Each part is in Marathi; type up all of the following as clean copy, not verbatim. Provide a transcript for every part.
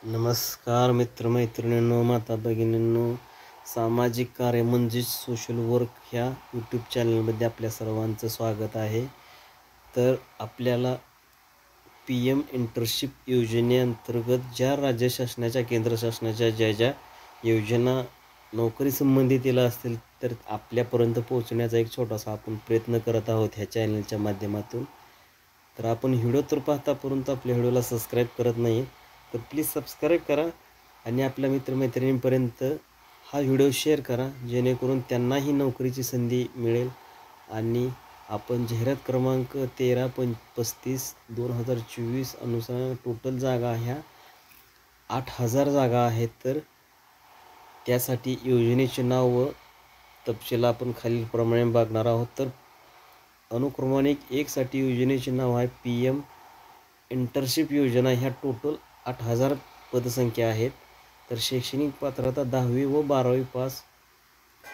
नमस्कार मित्रमैत्रिणींनो, माता भगिनींनो, सामाजिक कार्य म्हणजेच सोशल वर्क ह्या यूट्यूब चॅनलमध्ये आपल्या सर्वांचं स्वागत आहे. तर आपल्याला PM इंटर्नशिप योजनेअंतर्गत ज्या राज्य शासनाच्या केंद्र शासनाच्या ज्या योजना नोकरी संबंधित असतील तर आपल्यापर्यंत पोहोचण्याचा एक छोटासा आपण प्रयत्न करत आहोत ह्या चॅनलच्या माध्यमातून. तर आपण व्हिडिओ तर पाहता परंतु आपल्या व्हिडिओला सबस्क्राईब करत नाही, तर प्लीज सबस्क्राईब करा आणि आपल्या मित्रमैत्रिणींपर्यंत हा व्हिडिओ शेअर करा जेणेकरून त्यांनाही नोकरीची संधी मिळेल. आणि आपण जाहिरात क्रमांक 1335/2024 अनुसार टोटल जागा ह्या 8000 जागा आहेत. तर त्यासाठी योजनेचे नाव व तपशील आपण खालीलप्रमाणे बघणार आहोत. तर अनुक्रमानिक 1 साठी योजनेचे नाव आहे PM इंटर्नशिप योजना. ह्या टोटल 8000 पदसंख्या आहेत. तर शैक्षणिक पात्रता 10वी व 12वी pass,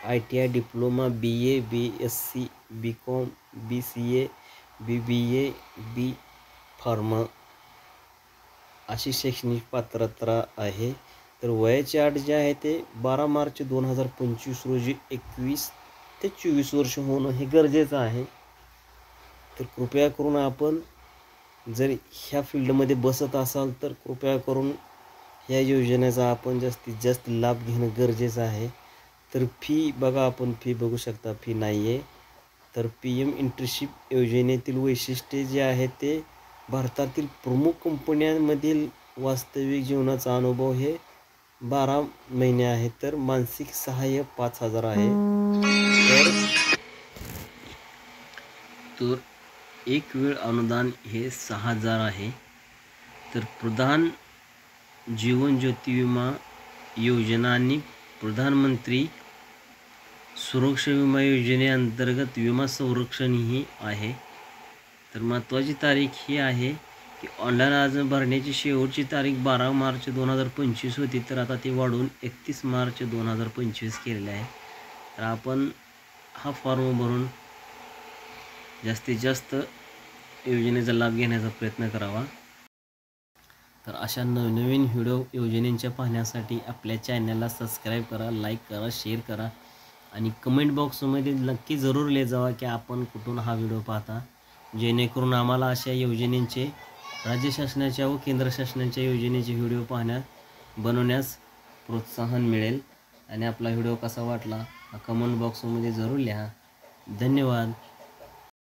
ITI diploma, BA, BSc, BCom, BCA, BBA, B pharma अशी शैक्षणिक पात्रता आहे. तर वयाची अट जे आहे ते 12 मार्च 2025 रोजी 21 ते 24 वर्ष होणं हे गरजेचं आहे. तर कृपया करून आपण जर ह्या फील्डमध्ये बसत असाल तर कृपया करून ह्या योजनेचा आपण जास्तीत जास्त लाभ घेणं गरजेचं आहे. तर फी बघा, आपण फी बघू शकता, फी नाही आहे. तर PM इंटर्नशिप योजनेतील वैशिष्ट्ये जे आहे ते भारतातील प्रमुख कंपन्यांमधील वास्तविक जीवनाचा अनुभव हे 12 महिने आहे. तर मानसिक सहाय्य 5000 आहे. तर एक वेळ अनुदान हे 6000 आहे. तर प्रधान जीवन ज्योती विमा योजना आणि प्रधानमंत्री सुरक्षा विमा योजनेअंतर्गत विमा संरक्षणही आहे. तर महत्त्वाची तारीख ही आहे की ऑनलाईन अर्ज भरण्याची शेवटची तारीख 12 मार्च 2025 होती. तर आता ती वाढवून 31 मार्च 2025 केलेली आहे. तर आपण हा फॉर्म भरून जास्तीत जास्त योजनेचा लाभ घेण्याचा प्रयत्न करावा. तर अशा नवनवीन व्हिडिओ योजनेच्या पाहण्यासाठी आपल्या चॅनलला सबस्क्राईब करा, लाईक करा, शेअर करा आणि कमेंट बॉक्समध्ये नक्की जरूर लिहा जावा की आपण कुठून हा व्हिडिओ पाहता, जेणेकरून आम्हाला अशा योजनेचे राज्य शासनाच्या व केंद्र शासनाच्या योजनेचे व्हिडिओ बनवण्यास प्रोत्साहन मिळेल. आणि आपला व्हिडिओ कसा वाटला हा कमेंट बॉक्समध्ये जरूर लिहा. धन्यवाद.